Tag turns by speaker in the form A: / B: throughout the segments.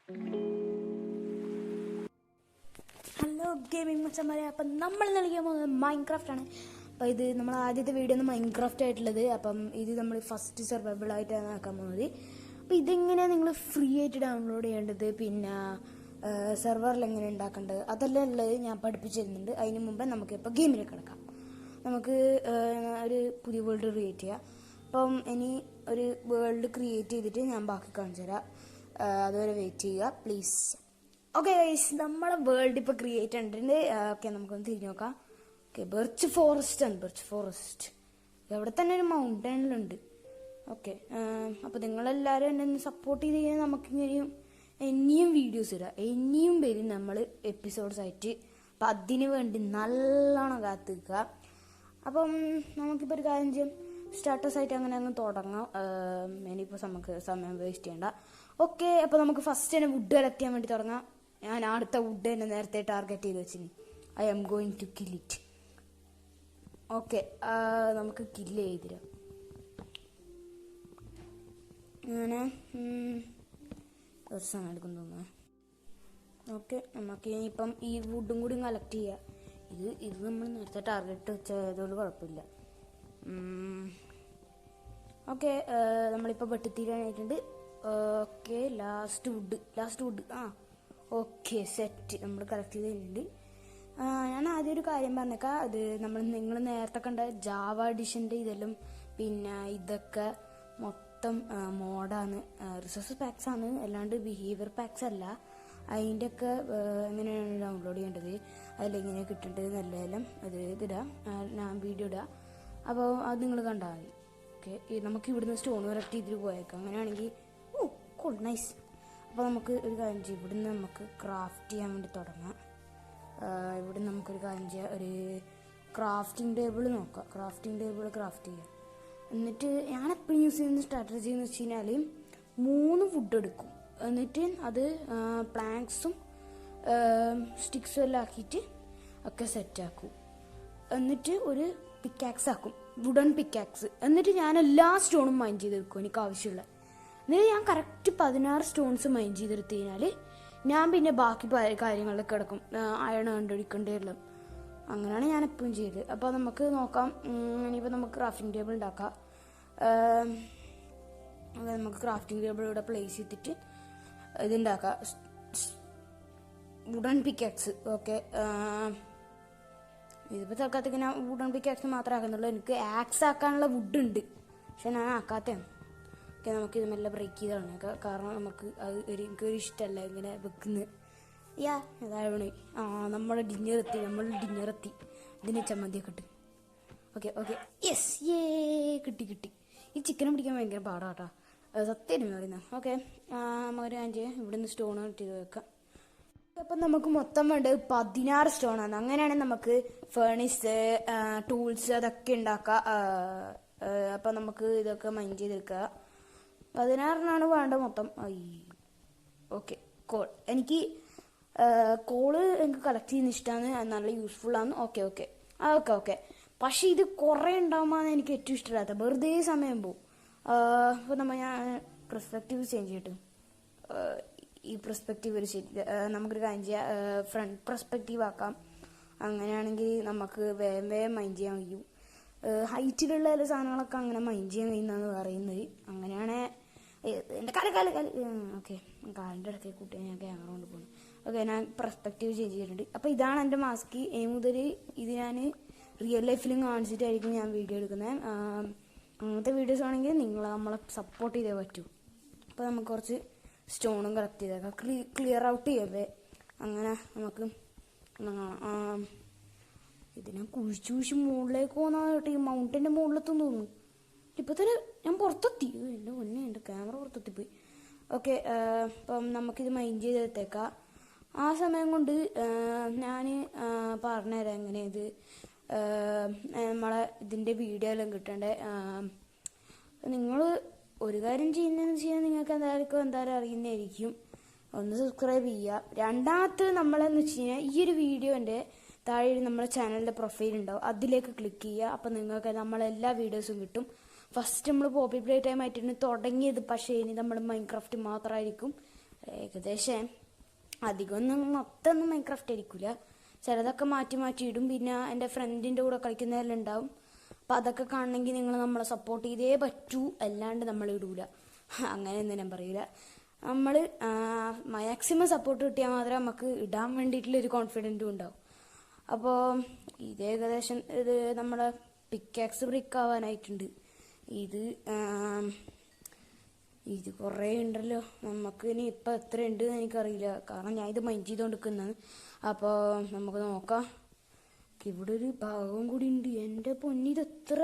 A: Hello gaming മച്ചന്മാരെ, അപ്പം നമ്മൾ നൽകിയ പോകുന്നത് മൈൻക്രാഫ്റ്റ് ആണ്. അപ്പോൾ ഇത് നമ്മൾ ആദ്യത്തെ വീഡിയോ ആണ് മൈൻക്രാഫ്റ്റ് ആയിട്ടുള്ളത്. അപ്പം ഇത് നമ്മൾ ഫസ്റ്റ് സർവൈവൽ ആയിട്ടാണ് ആക്കാൻ പോകുന്നത്. അപ്പോൾ ഇതെങ്ങനെയാണ് നിങ്ങൾ ഫ്രീ ആയിട്ട് ഡൗൺലോഡ് ചെയ്യേണ്ടത്, പിന്നെ സെർവറിൽ എങ്ങനെ ഉണ്ടാക്കേണ്ടത്, അതെല്ലാം ഉള്ളത് ഞാൻ പഠിപ്പിച്ചു തരുന്നുണ്ട്. അതിന് മുമ്പേ നമുക്കിപ്പോൾ ഗെയിമിലേക്ക് കിടക്കാം. നമുക്ക് ഒരു പുതിയ വേൾഡ് ക്രിയേറ്റ് ചെയ്യാം. അപ്പം ഇനി ഒരു വേൾഡ് ക്രിയേറ്റ് ചെയ്തിട്ട് ഞാൻ ബാക്കി കാണിച്ചു തരാം. അതുവരെ വെയിറ്റ് ചെയ്യുക പ്ലീസ്. ഓക്കെ ഗൈസ്, നമ്മളെ വേൾഡ് ഇപ്പോൾ ക്രിയേറ്റ് ചെയ്തിട്ടുണ്ട്. ഓക്കെ, നമുക്കൊന്ന് തിരിഞ്ഞു നോക്കാം. ഓക്കെ, ബെർച്ച് ഫോറസ്റ്റ് ആണ്. ബെർച്ച് ഫോറസ്റ്റ് ഇവിടെ തന്നെ ഒരു മൗണ്ടനിലുണ്ട്. ഓക്കെ, അപ്പോൾ നിങ്ങളെല്ലാവരും എന്നെ ഒന്ന് സപ്പോർട്ട് ചെയ്ത് കഴിഞ്ഞാൽ ഇനിയും വീഡിയോസ് ഇടാം. ഇനിയും വരും നമ്മൾ എപ്പിസോഡ്സ് ആയിട്ട്. അപ്പം അതിന് വേണ്ടി നല്ലോണം കാത്തിക്കുക. അപ്പം നമുക്കിപ്പോൾ ഒരു കാര്യം ചെയ്യാം, സ്റ്റാർട്ടേഴ്സ് ആയിട്ട് അങ്ങനെ അങ്ങ് തുടങ്ങാം. ഇനിയിപ്പോൾ നമുക്ക് സമയം വേസ്റ്റ് ചെയ്യണ്ട. ഓക്കെ, അപ്പോൾ നമുക്ക് ഫസ്റ്റ് തന്നെ വുഡ് കളക്ട് ചെയ്യാൻ വേണ്ടി തുടങ്ങാം. ഞാൻ അടുത്ത വുഡ് തന്നെ നേരത്തെ ടാർഗറ്റ് ചെയ്ത് വെച്ചിന്. I am going to kill it. Okay, നമുക്ക് കില്ല് ചെയ്തിരാം. അങ്ങനെ കുറച്ച് സമയം എടുക്കും തോന്നുന്നു. ഓക്കെ, നമുക്ക് ഇപ്പം ഈ വുഡും കൂടി കളക്ട് ചെയ്യാം. ഇത് നമ്മൾ നേരത്തെ ടാർഗറ്റ് വെച്ചതുകൊണ്ട് കുഴപ്പമില്ല. ഓക്കെ, നമ്മളിപ്പോൾ വെട്ടിത്തീരാനായിട്ടുണ്ട്. Okay, last wood okay, set നമ്മൾ കളക്ട് ചെയ്തിട്ടുണ്ട്. ഞാൻ ആദ്യം ഒരു കാര്യം പറഞ്ഞേക്കാം. അത് നിങ്ങൾ നേരത്തെ കണ്ട ജാവ എഡിഷൻ്റെ ഇതെല്ലാം പിന്നെ ഇതൊക്കെ മൊത്തം മോഡാണ്, റിസോഴ്സ് പാക്സ് ആണ്, അല്ലാണ്ട് ബിഹേവിയർ പാക്സ് അല്ല. അതിൻ്റെയൊക്കെ എങ്ങനെയാണ് ഡൗൺലോഡ് ചെയ്യേണ്ടത്, അതിലെങ്ങനെ കിട്ടേണ്ടത് എന്നെല്ലാം ഇതിടാം, ഞാൻ വീഡിയോ ഇടാം. അപ്പോൾ അത് നിങ്ങൾ കണ്ടാൽ മതി. ഓക്കെ, നമുക്ക് ഇവിടുന്ന് സ്റ്റോൺ കളക്ട് ചെയ്തിട്ട് പോയേക്കാം. അങ്ങനെയാണെങ്കിൽ കൂൾ, നൈസ്. അപ്പോൾ നമുക്ക് ഒരു കാര്യം ചെയ്യാം, ഇവിടുന്ന് നമുക്ക് ക്രാഫ്റ്റ് ചെയ്യാൻ വേണ്ടി തുടങ്ങാം. ഇവിടെ നമുക്കൊരു കാര്യം ചെയ്യാം, ഒരു ക്രാഫ്റ്റിംഗ് ടേബിൾ നോക്കാം. ക്രാഫ്റ്റിംഗ് ടേബിൾ ക്രാഫ്റ്റ് ചെയ്യാം. എന്നിട്ട് ഞാൻ എപ്പോഴും യൂസ് ചെയ്യുന്ന സ്ട്രാറ്റജി എന്ന് വെച്ച് കഴിഞ്ഞാൽ 3 വുഡ് എടുക്കും. എന്നിട്ട് അത് പ്ലാങ്ക്സും സ്റ്റിക്സും എല്ലാം ആക്കിയിട്ട് ഒക്കെ സെറ്റാക്കും. എന്നിട്ട് ഒരു പിക്കാക്സ് ആക്കും, വുഡൻ പിക്കാക്സ്. എന്നിട്ട് ഞാൻ എല്ലാ സ്റ്റോണും മൈൻ ചെയ്തെടുക്കും എനിക്ക് ആവശ്യമുള്ള. എന്നിട്ട് ഞാൻ കറക്റ്റ് 16 സ്റ്റോൺസ് മൈൻ ചെയ്തെടുത്ത് കഴിഞ്ഞാൽ ഞാൻ പിന്നെ ബാക്കി കാര്യങ്ങളിലൊക്കെ കിടക്കും, അയൺ കണ്ടുപിടിക്കേണ്ടതെല്ലാം. അങ്ങനെയാണ് ഞാൻ എപ്പോഴും ചെയ്തത്. അപ്പോൾ നമുക്ക് നോക്കാം. ഇനിയിപ്പോൾ നമുക്ക് ക്രാഫ്റ്റിംഗ് ടേബിൾ ഉണ്ടാക്കാം. നമുക്ക് ക്രാഫ്റ്റിംഗ് ടേബിൾ ഇവിടെ പ്ലേസ് ചെയ്തിട്ട് ഇതുണ്ടാക്കാം, വുഡൻ പിക്കാക്സ്. ഓക്കെ, ഇതിപ്പോൾ തൽക്കാലത്തേക്ക് ഞാൻ വുഡൻ പിക്കാക്സ് മാത്രമേ ആക്കുന്നുള്ളൂ. എനിക്ക് ആക്സ് ആക്കാനുള്ള വുഡ് ഉണ്ട്, പക്ഷെ ഞാൻ ആക്കാത്തതാണ്. ഓക്കെ, നമുക്കിത് മെല്ലെ ബ്രേക്ക് ചെയ്ത് കളഞ്ഞേക്കാം. കാരണം എനിക്കൊരു ഇഷ്ടമല്ല ഇങ്ങനെ വെക്കുന്നത്. അതാണ് നമ്മുടെ ഡിന്നറെത്തി ഇതിന് ചമ്മന്തിയൊക്കെ ഇട്ട്. ഓക്കെ യെസ്, കിട്ടി. ഈ ചിക്കനെ പിടിക്കാൻ ഭയങ്കര പാടാട്ടോ, സത്യം പറയുന്നത്. ഓക്കെ, ഒരു അഞ്ച് ഇവിടുന്ന് സ്റ്റോൺ കട്ട് ചെയ്ത് വെക്കാം. അപ്പം നമുക്ക് മൊത്തം വേണ്ടത് 16 സ്റ്റോണാണ്. അങ്ങനെയാണെങ്കിൽ നമുക്ക് ഫേണിസ്, ടൂൾസ് അതൊക്കെ ഉണ്ടാക്കാം. അപ്പം നമുക്ക് ഇതൊക്കെ മൈൻ ചെയ്തെടുക്കുക. 16 വേണ്ടത് മൊത്തം. ഓക്കെ, എനിക്ക് കളക്ട് ചെയ്യുന്ന ഇഷ്ടമാണ്, നല്ല യൂസ്ഫുള്ളാണ്. ഓക്കെ. പക്ഷെ ഇത് കുറേ ഉണ്ടാകുമ്പോൾ എനിക്ക് ഏറ്റവും ഇഷ്ടമില്ലാത്ത, വെറുതെ സമയം പോവും. അപ്പോൾ ഞാൻ പെർസ്പെക്റ്റീവ് ചേഞ്ച് ചെയ്തിട്ട് ഈ പെർസ്പെക്റ്റീവ് ഒരു ശരി, നമുക്കൊരു കാര്യം ചെയ്യാം, ഫ്രണ്ട് പെർസ്പെക്റ്റീവ് ആക്കാം. അങ്ങനെയാണെങ്കിൽ നമുക്ക് വേഗം മൈൻഡ് ചെയ്യാൻ കഴിയും. ഹൈറ്റിലുള്ള ചില സാധനങ്ങളൊക്കെ അങ്ങനെ മൈൻഡ് ചെയ്യാൻ കഴിയുന്നതെന്ന് പറയുന്നത്. അങ്ങനെയാണ് എൻ്റെ കാല് ഓക്കെ, കാലിൻ്റെ ഇടയ്ക്ക് കൂട്ടി ഞാൻ ക്യാമറ കൊണ്ട് പോകുന്നു. ഓക്കെ, ഞാൻ പെർസ്പെക്റ്റീവ് ചേഞ്ച് ചെയ്തിട്ടുണ്ട്. അപ്പോൾ ഇതാണ് എൻ്റെ മാസ്ക്. മുതൽ ഇത് ഞാൻ റിയൽ ലൈഫിലും കാണിച്ചിട്ടായിരിക്കും ഞാൻ വീഡിയോ എടുക്കുന്നത്. അങ്ങനത്തെ വീഡിയോസ് ആണെങ്കിൽ നമ്മളെ സപ്പോർട്ട് ചെയ്തേ പറ്റൂ. അപ്പോൾ നമുക്ക് കുറച്ച് സ്റ്റോണും കളക്ട് ചെയ്തേക്കാം, ക്ലിയർ ഔട്ട് ചെയ്യല്ലേ. അങ്ങനെ നമുക്ക് ഇതിനെ കുഴിച്ച് മുകളിലേക്ക് പോകുന്നതായിട്ട് ഈ മൗണ്ടൻ്റെ മുകളിലെത്തും തോന്നുന്നു. ഇപ്പം തന്നെ ഞാൻ പുറത്തെത്തി. എൻ്റെ ക്യാമറ പുറത്തെത്തിപ്പോയി. ഓക്കെ, അപ്പം നമുക്കിത് മൈൻഡ് ചെയ്തെടുത്തേക്കാം. ആ സമയം കൊണ്ട് ഞാൻ പറഞ്ഞുതരാം എങ്ങനെ ഇത് നമ്മളെ ഇതിൻ്റെ വീഡിയോ എല്ലാം കിട്ടണ്ടേ. നിങ്ങൾ ഒരു കാര്യം ചെയ്യുന്നതെന്ന് വെച്ച് കഴിഞ്ഞാൽ നിങ്ങൾക്ക് എന്തായാലും അറിയുന്നതായിരിക്കും. ഒന്ന് സബ്സ്ക്രൈബ് ചെയ്യുക. രണ്ടാമത്തെ നമ്മളെന്ന് വെച്ച് കഴിഞ്ഞാൽ ഈ ഒരു വീഡിയോൻ്റെ താഴെ നമ്മുടെ ചാനലിൻ്റെ പ്രൊഫൈൽ ഉണ്ടാവും, അതിലേക്ക് ക്ലിക്ക് ചെയ്യുക. അപ്പം നിങ്ങൾക്ക് നമ്മളെല്ലാ വീഡിയോസും കിട്ടും. ഫസ്റ്റ് നമ്മൾ പോപ്പി പ്ലേ ടൈം ആയിട്ടാണ് തുടങ്ങിയത്, പക്ഷേ ഇനി നമ്മൾ മൈൻക്രാഫ്റ്റ് മാത്രമായിരിക്കും ഏകദേശം അധികമൊന്നും മൊത്തമൊന്നും മൈൻക്രാഫ്റ്റ് ആയിരിക്കില്ല, ചിലതൊക്കെ മാറ്റി മാറ്റി ഇടും. പിന്നെ എൻ്റെ ഫ്രണ്ടിൻ്റെ കൂടെ കളിക്കുന്നതെല്ലാം ഉണ്ടാവും. അപ്പം അതൊക്കെ കാണണമെങ്കിൽ നിങ്ങൾ നമ്മളെ സപ്പോർട്ട് ചെയ്തേ പറ്റൂ, അല്ലാണ്ട് നമ്മൾ ഇടൂല. അങ്ങനെയൊന്നും ഞാൻ പറയൂല. നമ്മൾ മാക്സിമം സപ്പോർട്ട് കിട്ടിയാൽ മാത്രമേ നമുക്ക് ഇടാൻ വേണ്ടിയിട്ടുള്ളൊരു കോൺഫിഡൻറ്റും ഉണ്ടാവും. അപ്പോൾ ഇത് ഏകദേശം ഇത് നമ്മുടെ പിക്കാക്സ് ബ്രിക്ക് ആവാനായിട്ടുണ്ട്. ഇത് കുറേ ഉണ്ടല്ലോ, നമുക്ക് ഇനി ഇപ്പം എത്ര ഉണ്ട് എന്ന് എനിക്കറിയില്ല, കാരണം ഞാൻ ഇത് മൈൻഡ് ചെയ്തുകൊണ്ടിരിക്കുന്നത്. അപ്പോൾ നമുക്ക് നോക്കാം. ഇവിടെ ഒരു ഭാഗം കൂടി ഉണ്ട്. എൻ്റെ പൊന്നി, ഇത് എത്ര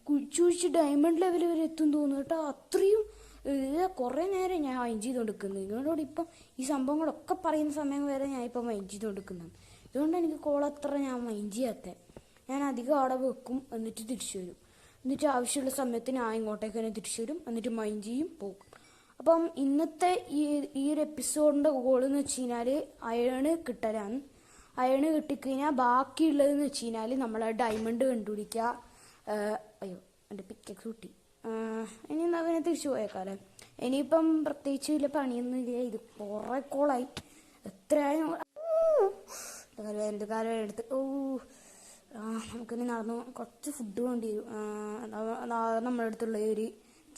A: കുഴിച്ചു കുഴിച്ച് ഡയമണ്ട് ലെവൽ വരെ എത്തും തോന്നുന്നു കേട്ടോ. അത്രയും കുറേ നേരം ഞാൻ മൈൻഡ് ചെയ്തുകൊണ്ടിരിക്കുന്നത്. നിങ്ങളോട് ഇപ്പം ഈ സംഭവങ്ങളൊക്കെ പറയുന്ന സമയം വരെ ഞാൻ ഇപ്പം മൈൻഡ് ചെയ്തുകൊണ്ടിരിക്കുന്നത്. ഇതുകൊണ്ട് എനിക്ക് കോളത്ര ഞാൻ മൈൻഡ് ചെയ്യാത്ത. ഞാൻ അധികം അവിടെ വെക്കും, എന്നിട്ട് തിരിച്ചു വരും. എന്നിട്ട് ആവശ്യമുള്ള സമയത്ത് ഞാൻ ഇങ്ങോട്ടേക്ക് തന്നെ തിരിച്ചു വരും, എന്നിട്ട് മൈൻഡ് ചെയ്യും, പോകും. അപ്പം ഇന്നത്തെ ഈ ഒരു എപ്പിസോഡിൻ്റെ ഗോളെന്ന് വെച്ച് കഴിഞ്ഞാൽ അയണ് കിട്ടലാണ്. അയണ് കിട്ടിക്കഴിഞ്ഞാൽ ബാക്കിയുള്ളതെന്ന് വെച്ച് കഴിഞ്ഞാൽ നമ്മൾ ഡയമണ്ട് കണ്ടുപിടിക്കുക. അയ്യോ, എൻ്റെ പിക്കക്സ് കിട്ടി. ഇനി അവനെ തിരിച്ചു പോയേക്കാലേ. ഇനിയിപ്പം പ്രത്യേകിച്ച് വലിയ പണിയൊന്നും ഇല്ല. ഇത് കുറേ കോളായി, എത്രയായും എൻ്റെ കാലം എടുത്ത്. നമുക്കിനി നടന്നു കുറച്ച് ഫുഡ് വേണ്ടി വരും. നമ്മുടെ അടുത്തുള്ള ഒരു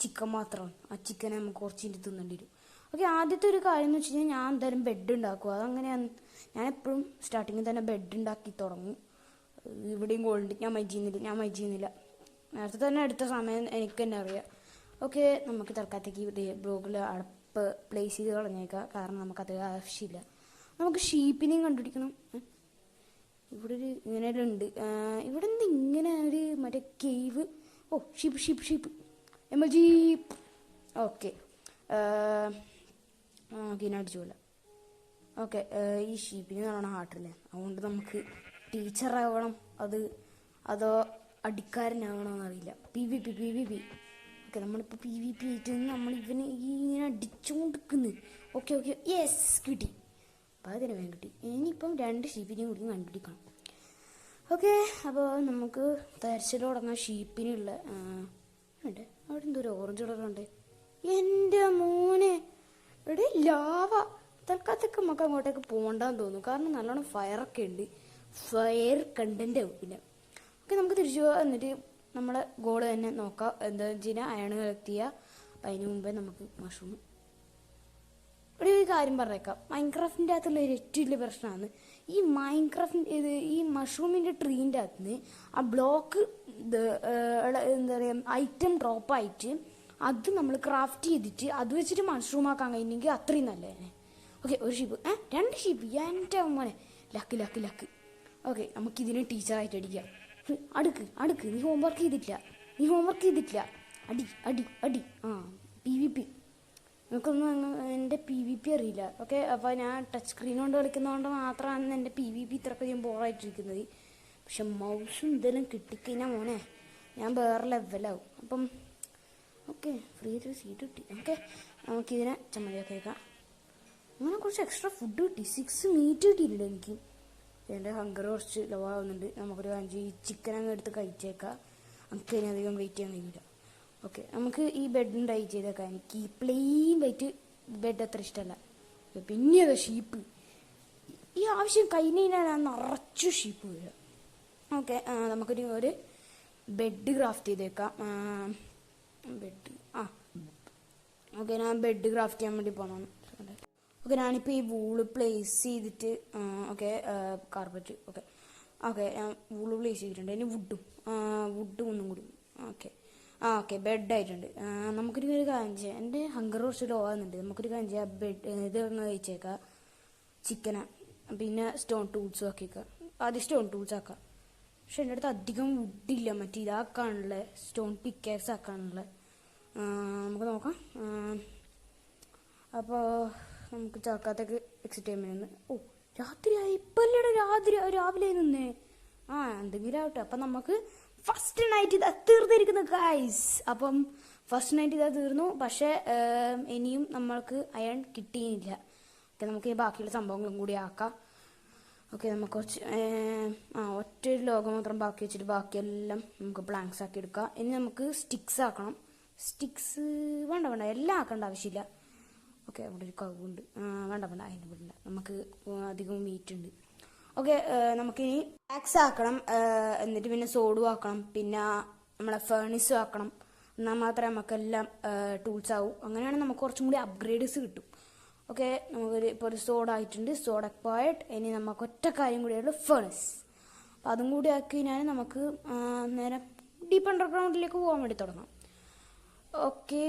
A: ചിക്കൻ മാത്രമാണ്. ആ ചിക്കനെ നമുക്ക് കുറച്ച് ഇനി തിന്നേണ്ടി വരും. ഓക്കെ, ആദ്യത്തെ ഒരു കാര്യം എന്ന് വെച്ച് കഴിഞ്ഞാൽ ഞാൻ എന്തായാലും ബെഡ് ഉണ്ടാക്കും. അതങ്ങനെയാണ് ഞാൻ എപ്പോഴും സ്റ്റാർട്ടിങ്ങിൽ തന്നെ ബെഡ് ഉണ്ടാക്കി തുടങ്ങും. ഇവിടെയും ഗോൾഡ് ഞാൻ മൈൻഡ് ചെയ്യുന്നില്ല. നേരത്തെ തന്നെ എടുത്ത സമയം എനിക്ക് തന്നെ അറിയാം. ഓക്കെ, നമുക്ക് തൽക്കാലത്തേക്ക് ബ്ലോഗിൽ അടപ്പ് പ്ലേസ് ചെയ്ത് കളഞ്ഞേക്കാം, കാരണം നമുക്കത് ആവശ്യമില്ല. നമുക്ക് ഷീപ്പിനെയും കണ്ടുപിടിക്കണം. ഇവിടെ ഒരു ഇങ്ങനെ ഉണ്ട്. ഇവിടെ നിന്ന് ഇങ്ങനെ ഒരു മറ്റേ കേവ്. Sheep jeep. ഓക്കെ, അടിച്ചുപോലെ. ഓക്കെ, ഈ ഷീപ്പിന് നല്ലോണം ഹാർട്ടില്ലേ, അതുകൊണ്ട് നമുക്ക് ടീച്ചറാവണം അതോ അടിക്കാരനാവണമെന്നറിയില്ല. PvP. ഓക്കെ, നമ്മളിപ്പോൾ PvP ആയിട്ട് നമ്മൾ ഇവന് ഇങ്ങനെ അടിച്ചുകൊണ്ടിരിക്കുന്നു. ഓക്കെ, യെസ്, കിട്ടി. അപ്പോൾ അതിന് വേണ്ടി കിട്ടി. ഇനിയിപ്പം 2 ഷീപ്പിനെയും കൂടി കണ്ടുപിടിക്കണം. ഓക്കെ, അപ്പോൾ നമുക്ക് തരച്ചിൽ തുടങ്ങാം. ഷീപ്പിനുള്ള ഉണ്ട് അവിടെ എന്തോ ഓറഞ്ച് കളറുണ്ട്. എൻ്റെ മോനെ, ഇവിടെ ലാവ. തൽക്കാലത്തൊക്കെ നമുക്ക് അങ്ങോട്ടേക്ക് പോകണ്ടെന്ന് തോന്നുന്നു, കാരണം നല്ലോണം ഫയറൊക്കെ ഉണ്ട്. ഫയർ കണ്ടന്റ് ആവും. പിന്നെ ഓക്കെ, നമുക്ക് തിരിച്ചു പോകാം. എന്നിട്ട് നമ്മളെ ഗോള് തന്നെ നോക്കാം. എന്താണെന്ന് വെച്ച് കഴിഞ്ഞാൽ അയണ് കളക്ട് ചെയ്യുക. അപ്പം അതിന് മുമ്പേ നമുക്ക് മഷ്റൂം. ഇവിടെ ഒരു കാര്യം പറഞ്ഞേക്കാം, മൈൻക്രാഫ്റ്റിൻ്റെ അകത്തുള്ള ഒരു ഏറ്റവും വലിയ പ്രശ്നമാണ് ഈ മഷ്റൂമിൻ്റെ ട്രീൻ്റെ അകത്ത് നിന്ന് ആ ബ്ലോക്ക് എന്താ പറയുക ഐറ്റം ഡ്രോപ്പായിട്ട് അത് നമ്മൾ ക്രാഫ്റ്റ് ചെയ്തിട്ട് അത് വെച്ചിട്ട് മഷ്റൂം ആക്കാൻ കഴിഞ്ഞെങ്കിൽ അത്രയും നല്ലതന്നെ. ഓക്കെ, ഒരു ഷീപ്പ് 2 ഷീപ്പ്. എൻ്റെ മോനെ, ലക്ക്. ഓക്കെ, നമുക്കിതിനെ ടീച്ചറായിട്ട് അടിക്കാം. അടുക്ക് നീ ഹോംവർക്ക് ചെയ്തിട്ടില്ല. അടി. PvP. നമുക്കൊന്നും എൻ്റെ PvP അറിയില്ല. ഓക്കെ, അപ്പോൾ ഞാൻ ടച്ച് സ്ക്രീൻ കൊണ്ട് കളിക്കുന്നതുകൊണ്ട് മാത്രമാണ് എൻ്റെ PvP ഇത്രയധികം ബോറായിട്ടിരിക്കുന്നത്. പക്ഷെ മൗസും ഇതെല്ലാം കിട്ടിക്കഴിഞ്ഞാൽ മോനെ ഞാൻ വേറെ ലെവലാവും. അപ്പം ഓക്കെ, ഫ്രീ ആയിട്ടൊരു സീറ്റ് കിട്ടി. ഓക്കെ, നമുക്കിതിനെ ചമ്മന്തിയൊക്കെ വെക്കാം. അങ്ങനെ കുറച്ച് എക്സ്ട്രാ ഫുഡ് കിട്ടി. 6 മീറ്റ് കിട്ടിയിട്ടുണ്ട് എനിക്ക്. എൻ്റെ ഹങ്കർ കുറച്ച് ലോ ആവുന്നുണ്ട്. നമുക്കൊരു 5 ചിക്കൻ അങ്ങ് എടുത്ത് കഴിച്ചേക്കാം. നമുക്ക് അതിനധികം വെയിറ്റ് ചെയ്യാൻ കഴിയില്ല. ഓക്കെ, നമുക്ക് ഈ ബെഡ് ട്രൈ ചെയ്തേക്കാം. എനിക്ക് ഈ പ്ലെയിൻ വൈറ്റ് ബെഡ് അത്ര ഇഷ്ടമല്ല. പിന്നെ അതാ ഷീപ്പ്. ഈ ആവശ്യം കഴിഞ്ഞാൽ ഞാൻ നിറച്ചു ഷീപ്പ് വരിക. ഓക്കെ, നമുക്കൊരു ബെഡ് ക്രാഫ്റ്റ് ചെയ്തേക്കാം. ഓക്കെ, ഞാൻ ബെഡ് ക്രാഫ്റ്റ് ചെയ്യാൻ വേണ്ടി പോകണം. ഓക്കെ, ഞാനിപ്പോൾ ഈ വൂള് പ്ലേസ് ചെയ്തിട്ട് കാർപ്പറ്റ്. ഓക്കെ ഞാൻ വൂള് പ്ലേസ് ചെയ്തിട്ടുണ്ട്. ഇനി വുഡ് ഒന്നും കൂടി. ഓക്കെ ബെഡായിട്ടുണ്ട്. നമുക്കൊരു കാര്യം ചെയ്യാം. എൻ്റെ ഹങ്കർ കുറച്ച് ലോ ആകുന്നുണ്ട്. നമുക്കൊരു കാര്യം ചെയ്യാം, ഇത് ഒന്ന് കഴിച്ചേക്കാം. ചിക്കന് പിന്നെ സ്റ്റോൺ ടൂൾസും ആക്കിയേക്കാം. ആദ്യം സ്റ്റോൺ ടൂൾസ് ആക്കാം. പക്ഷെ എൻ്റെ അടുത്ത് അധികം വുഡില്ല, മറ്റേ ഇതാക്കാനുള്ള സ്റ്റോൺ പിക്കാക്സ് ആക്കാനുള്ള. നമുക്ക് നോക്കാം. അപ്പോൾ നമുക്ക് ചാക്കാത്തേക്ക് എക്സിറ്റ് ചെയ്യാൻ വേണ്ടി. രാത്രിയായി. ഇപ്പം അല്ലേ രാവിലെ നിന്നേ. എന്തെങ്കിലും ആവട്ടെ. അപ്പം നമുക്ക് ഫസ്റ്റ് നൈറ്റ് ഇതാ തീർന്നിരിക്കുന്നു ഗൈസ്. അപ്പം ഫസ്റ്റ് നൈറ്റ് ഇതാ തീർന്നു. പക്ഷേ ഇനിയും നമ്മൾക്ക് അയൺ കിട്ടിയില്ല. ഓക്കെ, നമുക്ക് ഈ ബാക്കിയുള്ള സംഭവങ്ങളും കൂടി ആക്കാം. ഓക്കെ, നമുക്ക് കുറച്ച് ഒറ്റ ലോകം മാത്രം ബാക്കി വെച്ചിട്ട് ബാക്കിയെല്ലാം നമുക്ക് പ്ലാങ്ക്സ് ആക്കി എടുക്കാം. ഇനി നമുക്ക് സ്റ്റിക്സ് ആക്കണം. സ്റ്റിക്സ് വേണ്ട എല്ലാം ആക്കേണ്ട ആവശ്യമില്ല. ഓക്കെ, അവിടെ ഒരു കവുണ്ട്. വേണ്ട വേണ്ട, അതിന് വിടണ്ട, നമുക്ക് അധികം മീറ്റ് ഉണ്ട്. ഓക്കെ, നമുക്കിനി ആക്സ് ആക്കണം, എന്നിട്ട് പിന്നെ സോഡും ആക്കണം, പിന്നെ നമ്മളെ ഫേണിസും ആക്കണം. എന്നാൽ മാത്രമേ നമുക്കെല്ലാം ടൂൾസ് ആവും. അങ്ങനെയാണെങ്കിൽ നമുക്ക് കുറച്ചും കൂടി അപ്ഗ്രേഡ്സ് കിട്ടും. ഓക്കെ, നമുക്കൊരു ഇപ്പോൾ ഒരു സോഡ് ആയിട്ടുണ്ട്, സോഡ് അക്വയർഡ്. ഇനി നമുക്ക് ഒറ്റ കാര്യം കൂടിയുള്ളൂ, ഫേണസ്. അപ്പോൾ അതും കൂടി ആക്കി കഴിഞ്ഞാൽ നമുക്ക് നേരെ ഡീപ്പ് അണ്ടർഗ്രൗണ്ടിലേക്ക് പോകാൻ വേണ്ടി തുടങ്ങാം. ഓക്കെ,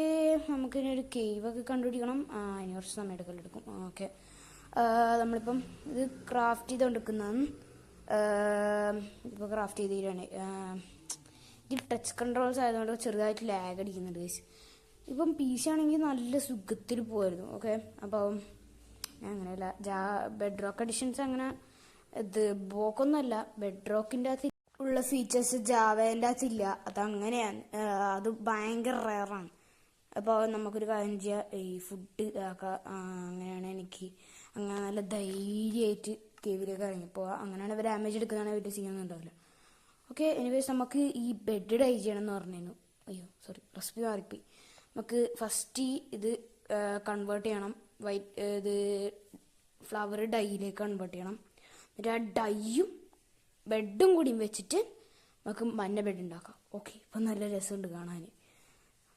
A: നമുക്കിനി ഒരു കേവൊക്കെ കണ്ടുപിടിക്കണം. ഇനി കുറച്ച് സമയം എടുക്കും. ഓക്കെ, നമ്മളിപ്പം ഇത് ക്രാഫ്റ്റ് ചെയ്തുകൊണ്ടിരിക്കുന്നതാണ്. ഇപ്പോൾ ക്രാഫ്റ്റ് ചെയ്ത് തരികയാണ്. ഇത് ടച്ച് കൺട്രോൾസ് ആയതുകൊണ്ട് ചെറുതായിട്ട് ലാഗ് അടിക്കുന്നുണ്ട് ഗൈസ്. ഇപ്പം പി സി ആണെങ്കിൽ നല്ല സുഖത്തിൽ പോകുമായിരുന്നു. ഓക്കെ, അപ്പം അങ്ങനെയല്ല, ബെഡ് റോക്ക് അഡിഷൻസ് അങ്ങനെ ഇത് ബ്ലോക്കൊന്നുമല്ല, ബെഡ് റോക്കിൻ്റെ അകത്ത് ഉള്ള ഫീച്ചേഴ്സ് ജാവേൻ്റെ അകത്തില്ല. അതങ്ങനെയാണ്, അത് ഭയങ്കര റെയറാണ്. അപ്പോൾ നമുക്കൊരു കാര്യം ചെയ്യാം, ഈ ഫുഡ് ആക്കാം. അങ്ങനെയാണ് എനിക്ക് അങ്ങനെ നല്ല ധൈര്യമായിട്ട് കേവിലേക്ക് ഇറങ്ങിപ്പോവാം. അങ്ങനെയാണ് ഇവർ ഡാമേജ് എടുക്കുന്നതാണ് വലിയ ചെയ്യുന്നുണ്ടാവില്ല. ഓക്കെ, എനിവേസ് നമുക്ക് ഈ ബെഡ് ഡൈ ചെയ്യണമെന്ന് പറഞ്ഞിരുന്നു. അയ്യോ സോറി, റെസിപ്പി മാറിപ്പോയി. നമുക്ക് ഫസ്റ്റ് ഇത് കൺവേർട്ട് ചെയ്യണം, വൈറ്റ് ഇത് ഫ്ലവർ ഡൈയിലേക്ക് കൺവേർട്ട് ചെയ്യണം. എന്നിട്ട് ആ ഡൈയും ബെഡും കൂടിയും വെച്ചിട്ട് നമുക്ക് മഞ്ഞ ബെഡ് ഉണ്ടാക്കാം. ഓക്കെ, ഇപ്പം നല്ല രസമുണ്ട് കാണാൻ.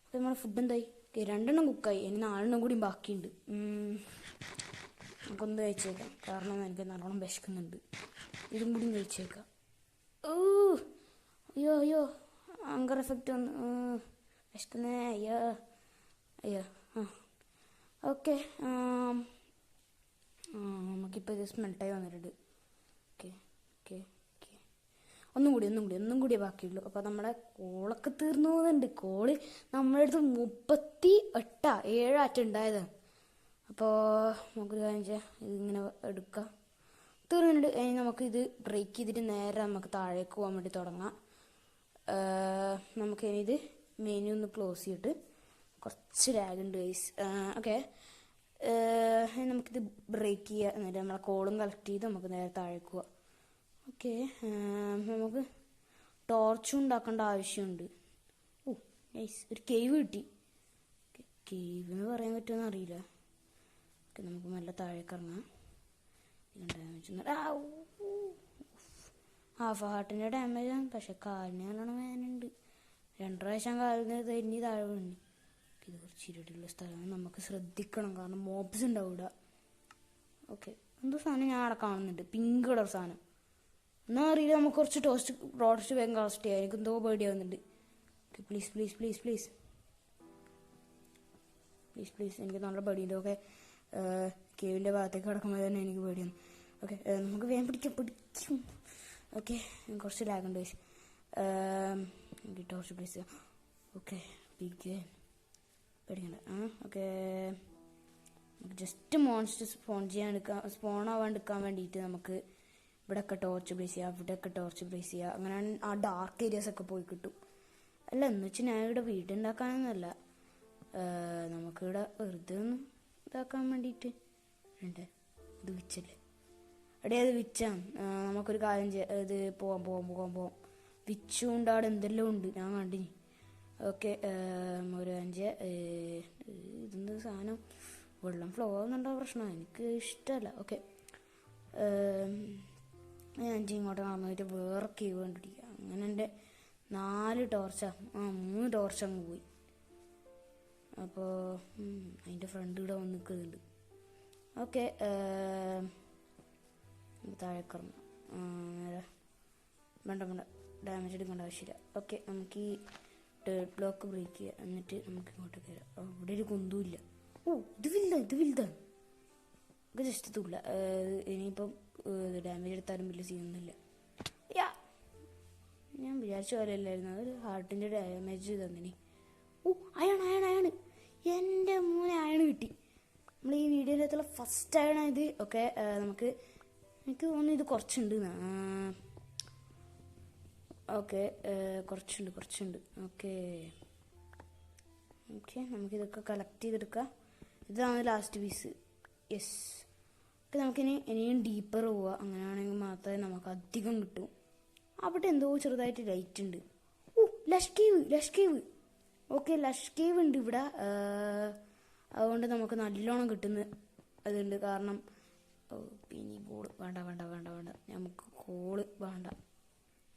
A: അപ്പോൾ നമ്മുടെ ഫുഡ് എന്തായി? 2 കുക്കായി, ഇനി 4 കൂടി ബാക്കിയുണ്ട്. നമുക്കൊന്ന് കഴിച്ചേക്കാം, കാരണം എനിക്ക് നല്ലോണം വിശക്കുന്നുണ്ട്. ഇതും കൂടി കഴിച്ചേക്കാം. അയ്യോ അങ്കർ എഫക്റ്റ് വന്ന് വിശക്കുന്നേ. അയ്യോ ഓക്കെ, നമുക്കിപ്പോൾ ഇത് സ്മെൽട്ടായി വന്നിട്ടുണ്ട്. ഓക്കെ ഓക്കെ ഓക്കെ, ഒന്നും കൂടി ബാക്കിയുള്ളൂ. അപ്പോൾ നമ്മുടെ കോളൊക്കെ തീർന്നു പോകുന്നുണ്ട്. കോള് നമ്മുടെ അടുത്ത് 37 ആറ്റം ഉണ്ടായതാണ്. അപ്പോൾ നമുക്കൊരു കാര്യം ചെയ്യാം, ഇതിങ്ങനെ എടുക്കാം. തീർന്നിട്ടുണ്ട്. ഇനി നമുക്കിത് ബ്രേക്ക് ചെയ്തിട്ട് നേരെ നമുക്ക് താഴേക്ക് പോകാൻ വേണ്ടി തുടങ്ങാം. നമുക്കിനി ഇത് മെനു ഒന്ന് ക്ലോസ് ചെയ്തിട്ട്, കുറച്ച് ലാഗുണ്ട് ഗൈസ്. ഓക്കെ, നമുക്കിത് ബ്രേക്ക് ചെയ്യുക. എന്നിട്ട് നമ്മളെ കോളും കളക്ട് ചെയ്ത് നമുക്ക് നേരെ താഴേക്ക് പോവാം. ഓക്കെ, നമുക്ക് ടോർച്ചും ഉണ്ടാക്കേണ്ട ആവശ്യമുണ്ട്. നൈസ്, ഒരു കേവ് കിട്ടി. കേവ് എന്ന് പറയാൻ പറ്റുമെന്ന് അറിയില്ല. ഓക്കെ, നമുക്ക് നല്ല താഴേക്ക് ഇറങ്ങാം. ഹാഫ് ഹാർട്ടിൻ്റെ ഡാമേജാണ്, പക്ഷെ കാലിന് നല്ലോണം വേദനയുണ്ട്. 2 പ്രാവശ്യം കാലിന് തെന്നി താഴെ വീണി. ഇത് കുറച്ച് ഇരുട്ടുള്ള സ്ഥലമാണ്, നമുക്ക് ശ്രദ്ധിക്കണം, കാരണം മോബ്സ് ഉണ്ടാവും ഇവിടെ. ഓക്കെ, എന്തോ സാധനം ഞാൻ അവിടെ കാണുന്നുണ്ട്, പിങ്ക് കളർ സാധനം. എന്നാൽ അറിയില്ല, നമുക്ക് കുറച്ച് ടോസ്റ്റ് വേഗം കാസ്റ്റ് ചെയ്യാം. എനിക്ക് എന്തോ പേടിയാവുന്നുണ്ട്. ഓക്കെ, പ്ലീസ്, എനിക്ക് നല്ല പേടിയുണ്ട്. ഓക്കെ, കേവിൻ്റെ ഭാഗത്തേക്ക് കിടക്കുമ്പോൾ തന്നെ എനിക്ക് പേടിയാണ്. ഓക്കെ, നമുക്ക് വേഗം പിടിക്കും. ഓക്കെ, കുറച്ച് ലാഗുണ്ട് ഗൈസ്. എനിക്ക് ടോർച്ച് പ്ലേസ് ചെയ്യാം. ഓക്കെ, പേടിക്കണ്ട. ഓക്കെ, ജസ്റ്റ് മോൺസ്റ്റർ സ്പോൺ ആവാണ്ടിരിക്കാൻ വേണ്ടിയിട്ട് നമുക്ക് ഇവിടെയൊക്കെ ടോർച്ച് പ്ലേസ് ചെയ്യുക, അവിടെയൊക്കെ ടോർച്ച് പ്ലേസ് ചെയ്യുക. അങ്ങനെയാണ് ആ ഡാർക്ക് ഏരിയാസൊക്കെ പോയി കിട്ടും. അല്ല, എന്ന് വെച്ചാൽ ഞാൻ ഇവിടെ വീടുണ്ടാക്കാനൊന്നുമല്ല, നമുക്കിവിടെ വെറുതെ ഒന്നും ഇതാക്കാൻ വേണ്ടിയിട്ട് ഉണ്ട്. ഇത് വിച്ചല്ലേ എടേ, അത് വിച്ചാണ്. നമുക്കൊരു കാര്യം ഇത് പോവാം. വിച്ചുണ്ട്, അവിടെ എന്തെല്ലാം ഉണ്ട്, ഞാൻ കണ്ടിനി. ഓക്കെ, ഒരു 5 ഇതെന്ത് സാധനം, വെള്ളം ഫ്ലോ ആവുന്നുണ്ടോ പ്രശ്നം, എനിക്ക് ഇഷ്ടമല്ല. ഓക്കെ, 5 ഇങ്ങോട്ട് നടന്നു പോയിട്ട് വേറെ കേവ് കണ്ടുപിടിക്കുക. അങ്ങനെ എൻ്റെ 4 ടോർച്ചാണ്, 3 ടോർച്ച് അങ്ങ് പോയി. അപ്പോൾ അതിൻ്റെ ഫ്രണ്ട് ഇവിടെ വന്ന് നിൽക്കുന്നുണ്ട്. ഓക്കെ, താഴേക്കിറങ്ങാം. വേണ്ട ഡാമേജ് എടുക്കേണ്ട ആവശ്യമില്ല. ഓക്കെ, നമുക്ക് ഈ തേർഡ് ബ്ലോക്ക് ബ്രേക്ക് ചെയ്യുക, എന്നിട്ട് നമുക്ക് ഇങ്ങോട്ട് കയറാം. ഇവിടെ ഒരു കുന്തുമില്ല. ഇത് വലുതാണ്. ഒക്കെ ജസ്റ്റ് തുള്ള. ഇനിയിപ്പം ഡാമേജ് എടുത്താലും വലിയ സീനൊന്നുമില്ല. ഞാൻ വിചാരിച്ച പോലെ അല്ലായിരുന്നു, ഒരു ഹാർട്ടിൻ്റെ ഡാമേജ് തന്നിനി. അയാണ് എൻ്റെ മോനെ അയണ് കിട്ടി. നമ്മൾ ഈ വീഡിയോയിലത്തുള്ള ഫസ്റ്റ് അയണായത്. ഓക്കെ, എനിക്ക് തോന്നുന്നു ഇത് കുറച്ചുണ്ട്. ഓക്കെ, കുറച്ചുണ്ട്. ഓക്കെ, നമുക്കിതൊക്കെ കളക്ട് ചെയ്തെടുക്കാം. ഇതാണ് ലാസ്റ്റ് പീസ്. യെസ്. ഓക്കെ, ഇനിയും ഡീപ്പർ പോവുക. അങ്ങനെയാണെങ്കിൽ മാത്രമേ നമുക്ക് അധികം കിട്ടും. അവിടെ എന്തോ ചെറുതായിട്ട് ലൈറ്റ് ഉണ്ട്. Lush cave. Okay, lush cave ഉണ്ട് ഇവിടെ. അതുകൊണ്ട് നമുക്ക് നല്ലോണം കിട്ടുന്ന അതുണ്ട്. കാരണം പിന്നെ ഗോള് വേണ്ട വേണ്ട വേണ്ട വേണ്ട നമുക്ക് കോള് വേണ്ട.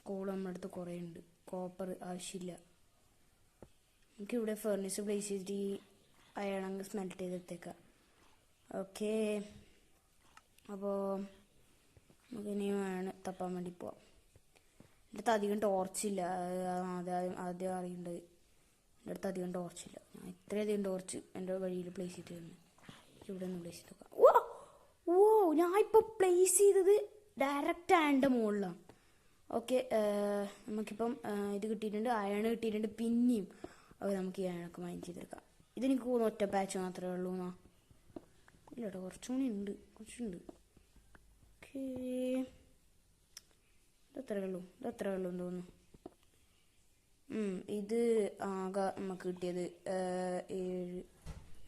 A: കോള് നമ്മുടെ അടുത്ത് കുറേ ഉണ്ട്. കോപ്പർ ആവശ്യമില്ല. നമുക്കിവിടെ ഫർണിച്ചർ പ്ലേസ് ചെയ്തിട്ട് ഈ അയണങ്ങ് സ്മെൽറ്റ് ചെയ്തെടുത്തേക്കാം. ഓക്കെ, അപ്പോൾ നമുക്കിനി വേണം തപ്പാൻ വേണ്ടി പോവാം. എൻ്റെ അടുത്ത് അധികം ടോർച്ചില്ല, ആദ്യം അറിയേണ്ടത്. എൻ്റെ അടുത്ത് അധികം ടോർച്ചില്ല. ഞാൻ ഇത്രയധികം ടോർച്ച് എൻ്റെ വഴിയിൽ പ്ലേസ് ചെയ്തിട്ടുണ്ട്. ഇവിടെ ഒന്ന് പ്ലേസ് ചെയ്ത് നോക്കാം. ഓ ഞാൻ ഇപ്പോൾ പ്ലേസ് ചെയ്തത് ഡയറക്റ്റ് ആയൻ്റെ മുകളിലാണ്. ഓക്കെ, നമുക്കിപ്പം ഇത് കിട്ടിയിട്ടുണ്ട്, അയൺ കിട്ടിയിട്ടുണ്ട്. പിന്നെയും നമുക്ക് ഈ അയണൊക്കെ മൈൻഡ് ചെയ്തെടുക്കാം. ഇതെനിക്ക് തോന്നുന്നു ഒറ്റ പാച്ച് മാത്രമേ ഉള്ളൂ എന്നാ. ഇല്ല കേട്ടോ, കുറച്ചും കൂടി ഉണ്ട്, കുറച്ചുണ്ട്. ഓക്കേ, ഇതെത്രയേ ഉള്ളൂ എന്ന് തോന്നുന്നു. ഇത് ആകെ നമുക്ക് കിട്ടിയത് 7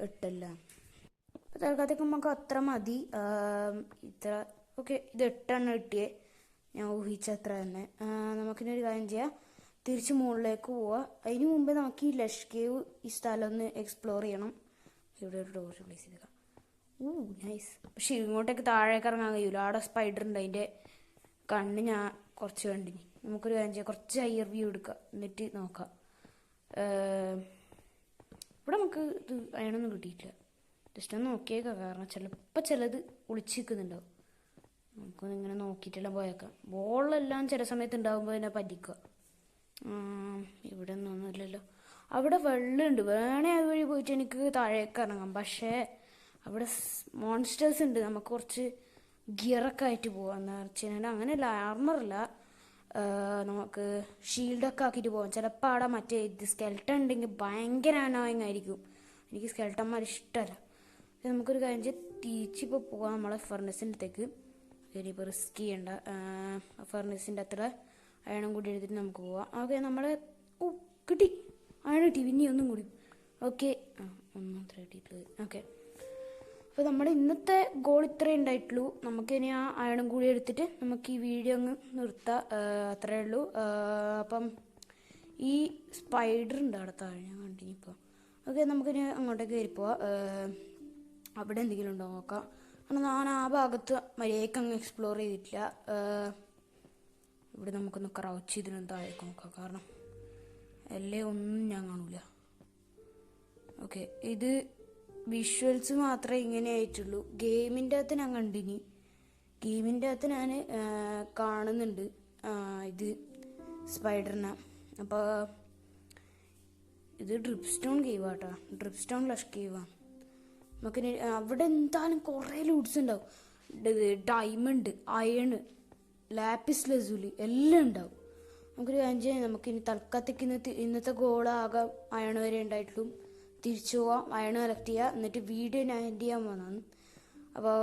A: 8 അപ്പോൾ തൽക്കാലത്തേക്ക് നമുക്ക് അത്ര മതി. ഇത്ര ഓക്കെ, ഇത് 8 കിട്ടിയേ. ഞാൻ ഊഹിച്ച അത്ര തന്നെ. നമുക്കിനി ഒരു കാര്യം ചെയ്യാം, തിരിച്ച് മുകളിലേക്ക് പോവാം. അതിന് മുമ്പ് നമുക്ക് ഈ ലഷ് കേവ് ഈ സ്ഥലം ഒന്ന് എക്സ്പ്ലോർ ചെയ്യണം. ഇവിടെ ഒരു ഡോർ പ്ലേസ് ചെയ്തേക്കാം. നൈസ്. പക്ഷെ ഇങ്ങോട്ടേക്ക് താഴേക്ക് ഇറങ്ങാൻ കഴിയില്ല, അവിടെ സ്പൈഡർ ഉണ്ട്. അതിൻ്റെ കണ്ണ് ഞാൻ കുറച്ച് കണ്ടിനി. നമുക്കൊരു കാര്യം ചെയ്യാം, കുറച്ച് ഹയർ വ്യൂ എടുക്കാം, എന്നിട്ട് നോക്കാം. ഇവിടെ നമുക്ക് ഇത് അയണൊന്നും കിട്ടിയിട്ടില്ല. ജസ്റ്റ് ഒന്ന് നോക്കിയേക്കാം, കാരണം ചിലപ്പോൾ ചിലത് ഒളിച്ച് നിൽക്കുന്നുണ്ടാവും. നമുക്കൊന്ന് ഇങ്ങനെ നോക്കിയിട്ടെല്ലാം പോയേക്കാം. ബോളെല്ലാം ചില സമയത്ത് ഉണ്ടാകുമ്പോൾ തന്നെ പറ്റിക്കുക. ഇവിടെ ഒന്നുമില്ലല്ലോ. അവിടെ വെള്ളമുണ്ട്, വേണേ അതുവഴി പോയിട്ട് എനിക്ക് താഴേക്ക് ഇറങ്ങാം. പക്ഷേ അവിടെ മോൺസ്റ്റേഴ്സ് ഉണ്ട്. നമുക്ക് കുറച്ച് ഗിയറൊക്കെ ആയിട്ട് പോകാം. എന്താ വെച്ച് കഴിഞ്ഞാൽ അങ്ങനെയല്ല, ആർമറല്ല, നമുക്ക് ഷീൽഡൊക്കെ ആക്കിയിട്ട് പോകാം. ചിലപ്പോൾ അവിടെ മറ്റേ ഇത് സ്കെൽട്ടൺ ഉണ്ടെങ്കിൽ ഭയങ്കര അനോയിങ് ആയിരിക്കും. എനിക്ക് സ്കെൽട്ടന്മാർ ഇഷ്ടമല്ല. നമുക്കൊരു കാര്യം ചെയ്ത് തിരിച്ചിപ്പോൾ പോകാം നമ്മളെ ഫർണസിൻ്റെ അടുത്തേക്ക്. ഇനിയിപ്പോൾ റിസ്ക് ചെയ്യണ്ട. ഫർണസിൻ്റെ അത്ര അയണം കൂടി എടുത്തിട്ട് നമുക്ക് പോവാം. ഓക്കെ, നമ്മളെ കിട്ടി, അയണം കിട്ടി. പിന്നെ ഒന്നും കൂടി. ഓക്കെ, ഒന്നും അത്ര കിട്ടിയിട്ടുള്ളത്. ഓക്കെ, അപ്പോൾ നമ്മുടെ ഇന്നത്തെ ഗോൾ ഇത്രേ ഉണ്ടായിട്ടുള്ളൂ. നമുക്കിനി ആ അയണം കൂടി എടുത്തിട്ട് നമുക്ക് ഈ വീഡിയോ അങ്ങ് നിർത്താം. അത്രയേ ഉള്ളൂ. അപ്പം ഈ സ്പൈഡർ ഉണ്ട് അവിടെ താഴെ, ഞാൻ കണ്ടിനിപ്പോൾ. ഓക്കെ, നമുക്കിനി അങ്ങോട്ടേക്ക് കയറി പോവാം. അവിടെ എന്തെങ്കിലും ഉണ്ടോ നോക്കാം. കാരണം ഞാൻ ആ ഭാഗത്ത് മര്യാദയ്ക്ക് അങ്ങ് എക്സ്പ്ലോർ ചെയ്തിട്ടില്ല. ഇവിടെ നമുക്കൊന്ന് ക്രൗച്ച് ചെയ്തിട്ട് താഴേക്ക് നോക്കാം, കാരണം എല്ലാം ഒന്നും ഞാൻ കാണൂല. ഓക്കെ, ഇത് വിഷ്വൽസ് മാത്രമേ ഇങ്ങനെ ആയിട്ടുള്ളൂ. ഗെയിമിൻ്റെ അകത്ത് ഞാൻ കണ്ടിനി. ഗെയിമിൻ്റെ അകത്ത് ഞാൻ കാണുന്നുണ്ട് ഇത് സ്പൈഡറിനെ. അപ്പോൾ ഇത് ഡ്രിപ്പ് സ്റ്റോൺ കേവാട്ടോ, ഡ്രിപ്പ് സ്റ്റോൺ ലഷ് കേവാണ്. നമുക്ക് അവിടെ എന്തായാലും കുറേ ലൂട്ട്സ് ഉണ്ടാവും. ഡയമണ്ട്, അയൺ, ലാപ്പിസ് ലസൂലി എല്ലാം ഉണ്ടാവും. നമുക്കൊരു കാര്യം ചെയ്യാം, നമുക്കിനി തൽക്കാലത്തേക്ക് ഇന്നത്തെ ഗോളാകെ അയൺ വരെ ഉണ്ടായിട്ടുള്ളൂ. തിരിച്ചു പോവാം, അയൺ കളക്ട് ചെയ്യുക, എന്നിട്ട് വീഡിയോ ഞാൻ എൻഡ് ചെയ്യാൻ പോകുന്നതാണ്. അപ്പോൾ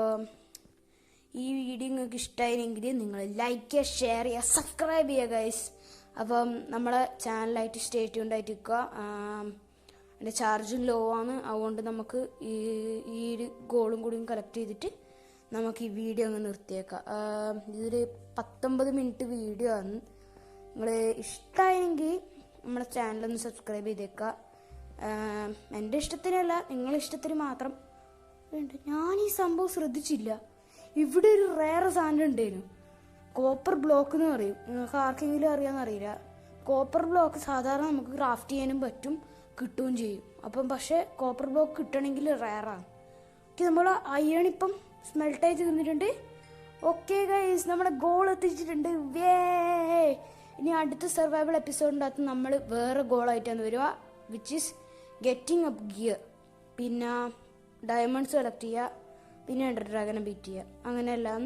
A: ഈ വീഡിയോ നിങ്ങൾക്ക് ഇഷ്ടമായിരുന്നെങ്കിൽ നിങ്ങൾ ലൈക്ക് ചെയ്യുക, ഷെയർ ചെയ്യുക, സബ്സ്ക്രൈബ് ചെയ്യുക ഗൈസ്. അപ്പം നമ്മളെ ചാനലായിട്ട് സ്റ്റേ ട്യൂൺഡ് ഇരിക്കുക. എൻ്റെ ചാർജും ലോ ആണ്, അതുകൊണ്ട് നമുക്ക് ഈ ഒരു ഗോളും കൂടിയും കളക്ട് ചെയ്തിട്ട് നമുക്ക് ഈ വീഡിയോ അങ്ങ് നിർത്തിയേക്കാം. ഇതൊരു 19 മിനിറ്റ് വീഡിയോ ആണ്. നിങ്ങൾ ഇഷ്ടമായെങ്കിൽ നമ്മുടെ ചാനലൊന്ന് സബ്സ്ക്രൈബ് ചെയ്തേക്കുക. എൻ്റെ ഇഷ്ടത്തിനല്ല, നിങ്ങളുടെ ഇഷ്ടത്തിന് മാത്രം. ഞാൻ ഈ സംഭവം ശ്രദ്ധിച്ചില്ല. ഇവിടെ ഒരു റേറെ സാധനം ഉണ്ടായിരുന്നു, കോപ്പർ ബ്ലോക്ക് എന്ന് പറയും. നിങ്ങൾക്ക് ആർക്കെങ്കിലും അറിയാമെന്നറിയില്ല. കോപ്പർ ബ്ലോക്ക് സാധാരണ നമുക്ക് ക്രാഫ്റ്റ് ചെയ്യാനും പറ്റും, കിട്ടുകയും ചെയ്യും. അപ്പം പക്ഷേ കോപ്പർ ബ്ലോക്ക് കിട്ടണമെങ്കിൽ റയറാണ്. ഓക്കെ, നമ്മൾ അയൺ ഇപ്പം സ്മെൽട്ടായി തീർന്നിട്ടുണ്ട്. ഓക്കെ ഗൈസ്, നമ്മുടെ ഗോൾ എത്തിച്ചിട്ടുണ്ട്. ഇനി അടുത്ത സർവൈവൽ എപ്പിസോഡിൻ്റെ അകത്ത് നമ്മൾ വേറെ ഗോളായിട്ടാണ് വരിക, which is getting up gear. പിന്നെ ഡയമണ്ട്സ് കളക്ട് ചെയ്യുക, പിന്നെ എൻഡർ ഡ്രാഗനെ ബീറ്റ് ചെയ്യുക. അങ്ങനെയെല്ലാം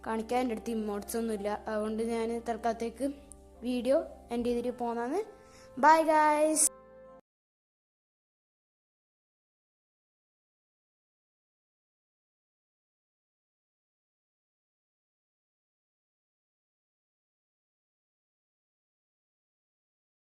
A: കാണിക്കാൻ എൻ്റെ അടുത്ത് ഇമോട്ട്സ് ഒന്നുമില്ല. അതുകൊണ്ട് ഞാൻ തൽക്കാലത്തേക്ക് വീഡിയോ എൻഡ് ചെയ്തിട്ട് പോകുന്നതാണ്. Bye guys.